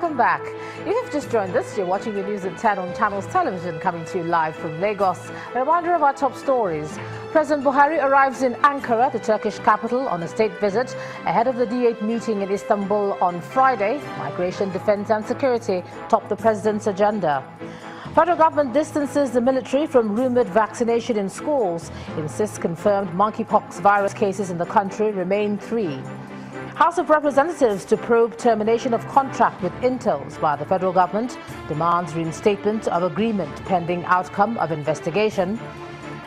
Welcome back. If you've just joined us, you're watching the news at 10 on Channels Television, coming to you live from Lagos. A reminder of our top stories. President Buhari arrives in Ankara, the Turkish capital, on a state visit ahead of the D8 meeting in Istanbul on Friday. Migration, defense and security top the president's agenda. Federal government distances the military from rumored vaccination in schools. Insists confirmed monkeypox virus cases in the country remain 3. House of Representatives to probe termination of contract with Intels by the federal government. Demands reinstatement of agreement pending outcome of investigation.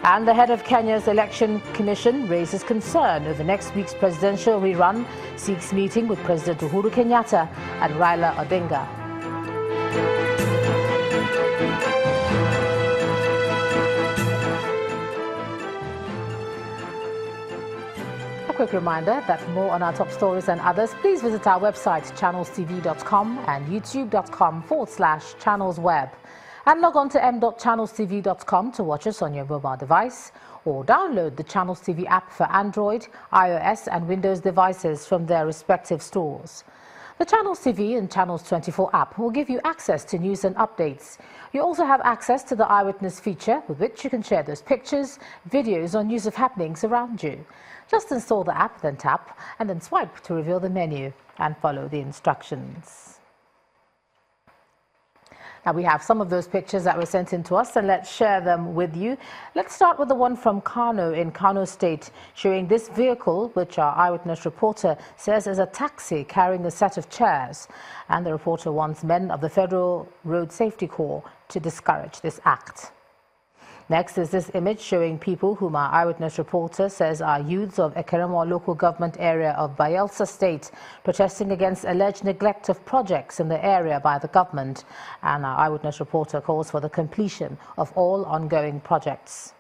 And the head of Kenya's election commission raises concern over next week's presidential rerun. Seeks meeting with President Uhuru Kenyatta and Raila Odinga. A quick reminder that for more on our top stories and others, please visit our website channelstv.com and youtube.com/channelsweb. And log on to m.channelstv.com to watch us on your mobile device, or download the Channels TV app for Android, iOS and Windows devices from their respective stores. The Channels TV and Channels 24 app will give you access to news and updates. You also have access to the Eyewitness feature, with which you can share those pictures, videos or news of happenings around you. Just install the app, then tap and then swipe to reveal the menu and follow the instructions. Now we have some of those pictures that were sent in to us, and let's share them with you. Let's start with the one from Kano in Kano State, showing this vehicle, which our Eyewitness reporter says is a taxi carrying a set of chairs. And the reporter wants men of the Federal Road Safety Corps to discourage this act. Next is this image showing people whom our Eyewitness reporter says are youths of Ekeremo local government area of Bayelsa State, protesting against alleged neglect of projects in the area by the government. And our Eyewitness reporter calls for the completion of all ongoing projects.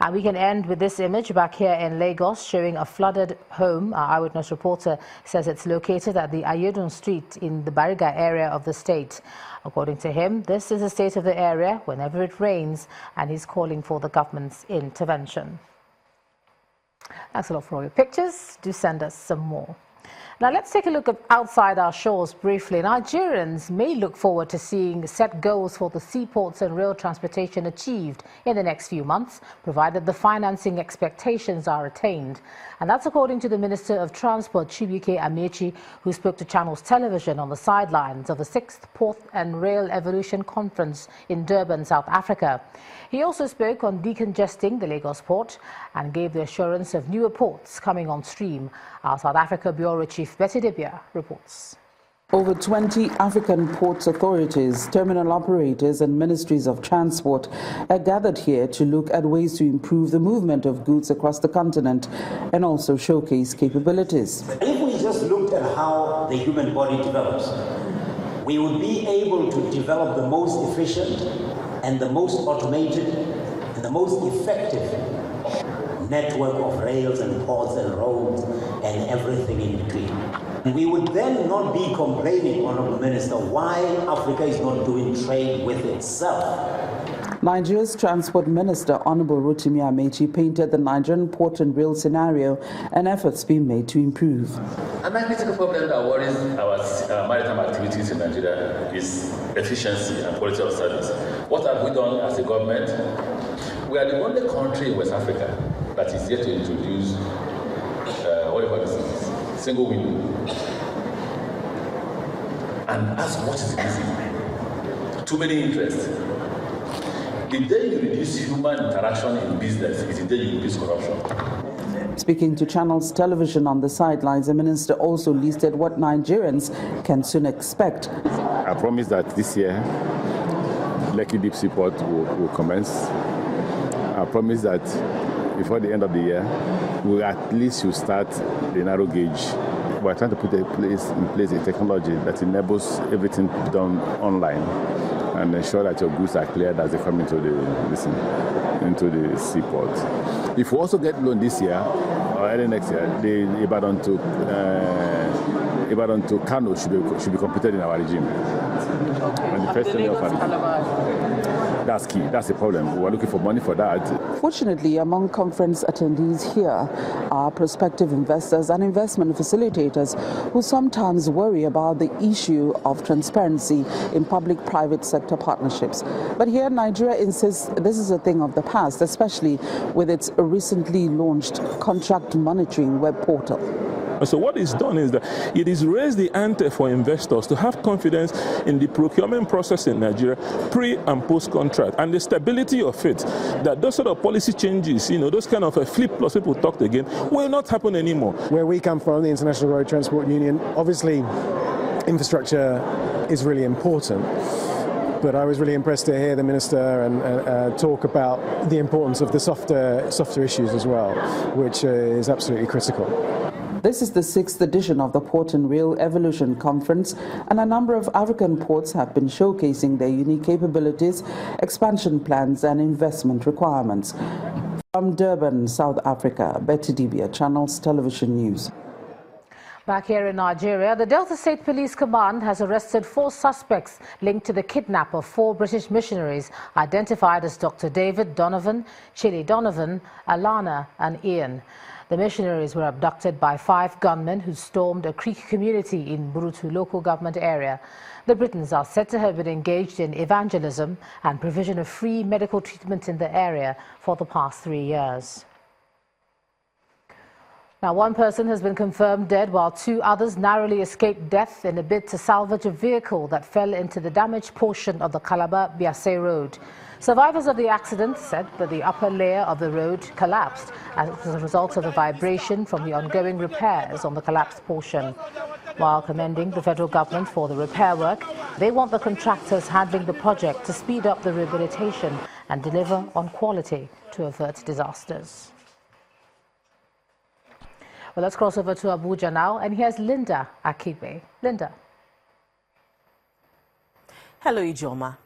And we can end with this image back here in Lagos, showing a flooded home. Our Eyewitness reporter says it's located at the Ayodun Street in the Bariga area of the state. According to him, this is the state of the area whenever it rains, and he's calling for the government's intervention. Thanks a lot for all your pictures. Do send us some more. Now let's take a look at outside our shores briefly. Nigerians may look forward to seeing set goals for the seaports and rail transportation achieved in the next few months, provided the financing expectations are attained. And that's according to the Minister of Transport, Chibuike Amechi, who spoke to Channels Television on the sidelines of the 6th Port and Rail Evolution Conference in Durban, South Africa. He also spoke on decongesting the Lagos port and gave the assurance of newer ports coming on stream. Our South Africa Bureau Chief Pt.2 reports. Over 20 African ports authorities, terminal operators and ministries of transport are gathered here to look at ways to improve the movement of goods across the continent and also showcase capabilities. If we just looked at how the human body develops, we would be able to develop the most efficient and the most automated and the most effective network of rails and ports and roads and everything in between. We would then not be complaining, Honorable Minister, why Africa is not doing trade with itself. Nigeria's Transport Minister, Honorable Rotimi Amechi, painted the Nigerian port and rail scenario and efforts being made to improve. Another critical problem that worries our maritime activities in Nigeria is efficiency and quality of service. What have we done as a government? We are the only country in West Africa that is yet to introduce single window. And ask what is the reason? Too many interests. The day you reduce human interaction in business is the day you reduce corruption. Speaking to Channels Television on the sidelines, the minister also listed what Nigerians can soon expect. I promise that this year, Lekki Deep Seaport will commence. I promise that before the end of the year, we at least should start the narrow gauge. We're trying to put in place a technology that enables everything done online and ensure that your goods are cleared as they come into the seaport. If we also get loan this year or early next year, the Ibadan to Kano should be completed in our regime. And the first of our regime. That's key. That's the problem. We're looking for money for that. Fortunately, among conference attendees here are prospective investors and investment facilitators who sometimes worry about the issue of transparency in public-private sector partnerships. But here, Nigeria insists this is a thing of the past, especially with its recently launched contract monitoring web portal. So what it's done is that it has raised the ante for investors to have confidence in the procurement process in Nigeria, pre and post contract, and the stability of it, that those sort of policy changes, those kind of flip-flops people talked again, will not happen anymore. Where we come from, the International Road Transport Union, obviously infrastructure is really important. But I was really impressed to hear the Minister and talk about the importance of the softer issues as well, which is absolutely critical. This is the 6th edition of the Port and Rail Evolution Conference, and a number of African ports have been showcasing their unique capabilities, expansion plans and investment requirements. From Durban, South Africa, Betty Dibia, Channels Television News. Back here in Nigeria, the Delta State Police Command has arrested 4 suspects linked to the kidnap of 4 British missionaries identified as Dr. David Donovan, Chili Donovan, Alana and Ian. The missionaries were abducted by 5 gunmen who stormed a Creek community in Burutu local government area. The Britons are said to have been engaged in evangelism and provision of free medical treatment in the area for the past 3 years. Now, 1 person has been confirmed dead while 2 others narrowly escaped death in a bid to salvage a vehicle that fell into the damaged portion of the Calabar-Biase road. Survivors of the accident said that the upper layer of the road collapsed as a result of the vibration from the ongoing repairs on the collapsed portion. While commending the federal government for the repair work, they want the contractors handling the project to speed up the rehabilitation and deliver on quality to avert disasters. Well, let's cross over to Abuja now, and here's Linda Akibe. Linda. Hello, Ijoma.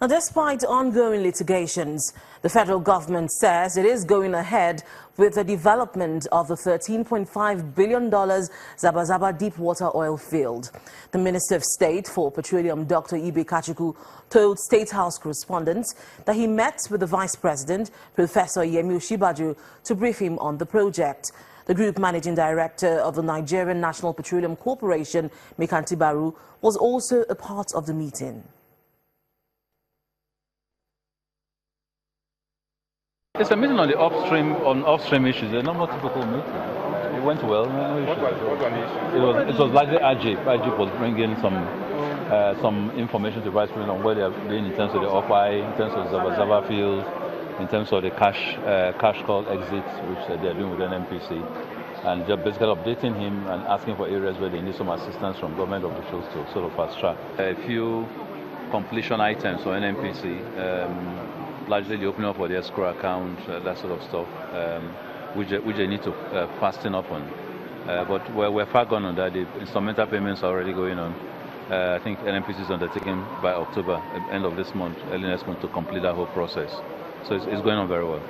Now, despite ongoing litigations, the federal government says it is going ahead with the development of the $13.5 billion Zaba Deepwater oil field. The Minister of State for Petroleum, Dr. Pt.2, told State House correspondents that he met with the Vice President, Professor Yemi Osinbajo, to brief him on the project. The Group Managing Director of the Nigerian National Petroleum Corporation, Mekanti Baru, was also a part of the meeting. It's a meeting on the upstream issues. A normal typical meeting. It went well. No issues. It was largely Ajib was bringing some information to Vice President on where they are doing in terms of the OPI, in terms of the Zaba field, in terms of the cash call exit, which they are doing with NNPC, and just basically updating him and asking for areas where they need some assistance from government officials to sort of fast track a few completion items for NNPC. Largely the opening up for the escrow account, that sort of stuff, which they need to fasten up on. But we're far gone on that. The instrumental payments are already going on. I think NNPC is undertaking by October, end of this month, early next month, to complete that whole process. So it's going on very well.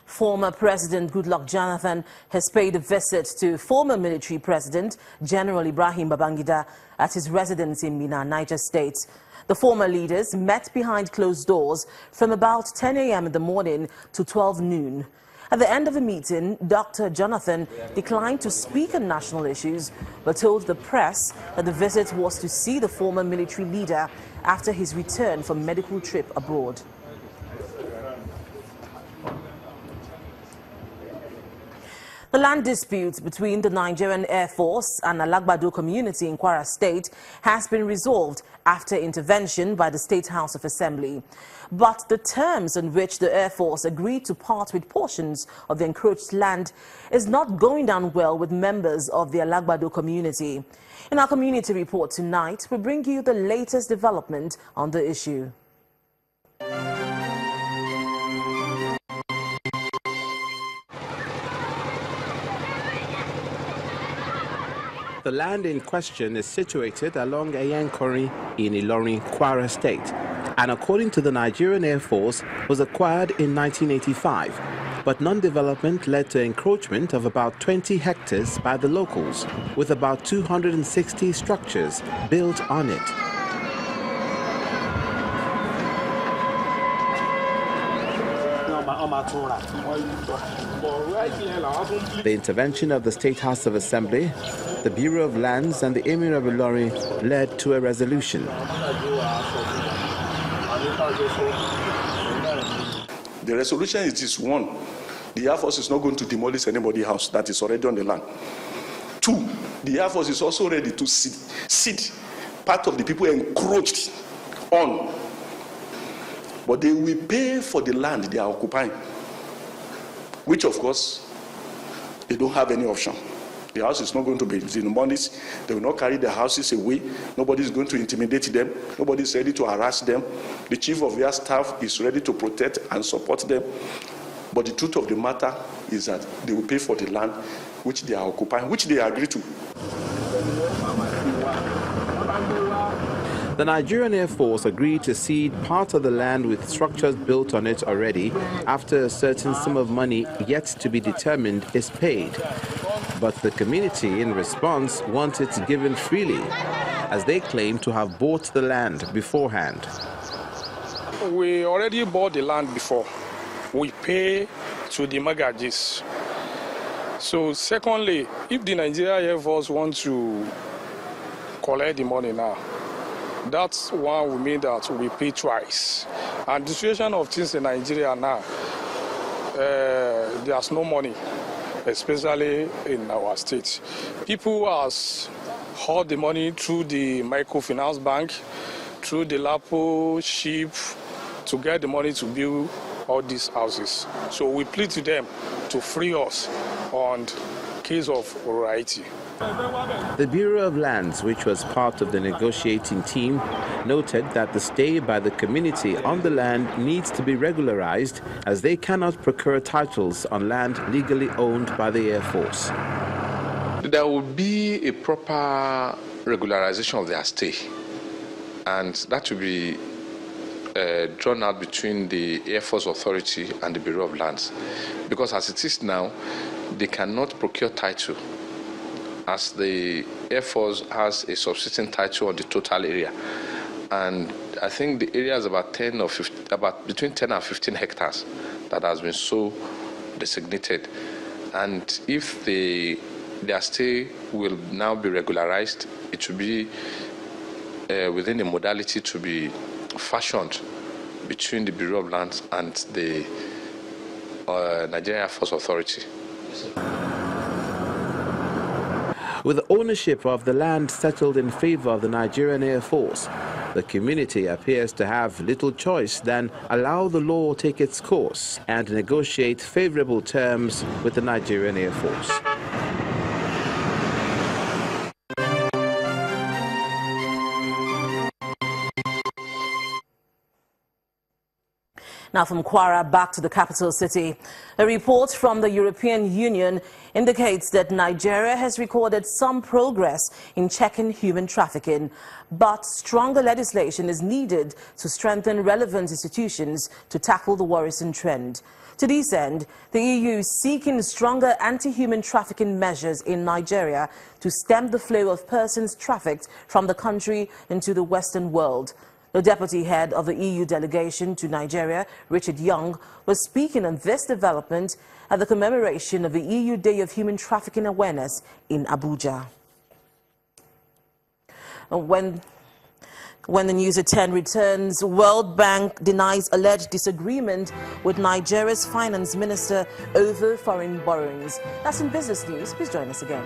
Former President Goodluck Jonathan has paid a visit to former military president General Ibrahim Babangida at his residence in Minna, Niger State. The former leaders met behind closed doors from about 10 a.m. in the morning to 12 noon. At the end of the meeting, Dr. Jonathan declined to speak on national issues, but told the press that the visit was to see the former military leader after his return from a medical trip abroad. The land dispute between the Nigerian Air Force and Alagbado community in Kwara State has been resolved after intervention by the State House of Assembly. But the terms on which the Air Force agreed to part with portions of the encroached land is not going down well with members of the Alagbado community. In our community report tonight, we bring you the latest development on the issue. The land in question is situated along Ayankori in Ilorin, Kwara State, and according to the Nigerian Air Force, was acquired in 1985. But non-development led to encroachment of about 20 hectares by the locals, with about 260 structures built on it. The intervention of the State House of Assembly, the Bureau of Lands and the Emir of Ilorin led to a resolution. The resolution is this: one, the Air Force is not going to demolish anybody's house that is already on the land. Two, the Air Force is also ready to cede part of the people encroached on, but they will pay for the land they are occupying, which of course they don't have any option. The house is not going to be demolished. They will not carry the houses away. Nobody is going to intimidate them. Nobody is ready to harass them. The chief of their staff is ready to protect and support them. But the truth of the matter is that they will pay for the land which they are occupying, which they agree to. The Nigerian Air Force agreed to cede part of the land with structures built on it already after a certain sum of money yet to be determined is paid. But the community, in response, wants it given freely, as they claim to have bought the land beforehand. We already bought the land before. We pay to the mortgages. So secondly, if the Nigerian Air Force wants to collect the money now, that's one will mean that we pay twice. And the situation of things in Nigeria now, there's no money, especially in our state. People has hold the money through the microfinance bank, through the Lapo ship, to get the money to build all these houses. So we plead to them to free us on case of variety. The Bureau of Lands, which was part of the negotiating team, noted that the stay by the community on the land needs to be regularized, as they cannot procure titles on land legally owned by the Air Force. There will be a proper regularization of their stay, and that will be drawn out between the Air Force Authority and the Bureau of Lands, because as it is now, they cannot procure title, as the Air Force has a subsisting title on the total area, and I think the area is about 10 or 15, about between 10 and 15 hectares that has been so designated. And if their stay will now be regularized, it will be within a modality to be fashioned between the Bureau of Lands and the Nigerian Air Force Authority. With ownership of the land settled in favor of the Nigerian Air Force, the community appears to have little choice than allow the law take its course and negotiate favorable terms with the Nigerian Air Force. Now from Kwara back to the capital city. A report from the European Union indicates that Nigeria has recorded some progress in checking human trafficking, but stronger legislation is needed to strengthen relevant institutions to tackle the worrisome trend. To this end, the EU is seeking stronger anti-human trafficking measures in Nigeria to stem the flow of persons trafficked from the country into the Western world. The deputy head of the EU delegation to Nigeria, Richard Young, was speaking on this development at the commemoration of the EU Day of Human Trafficking Awareness in Abuja. When the News at 10 returns, World Bank denies alleged disagreement with Nigeria's finance minister over foreign borrowings. That's in business news. Please join us again.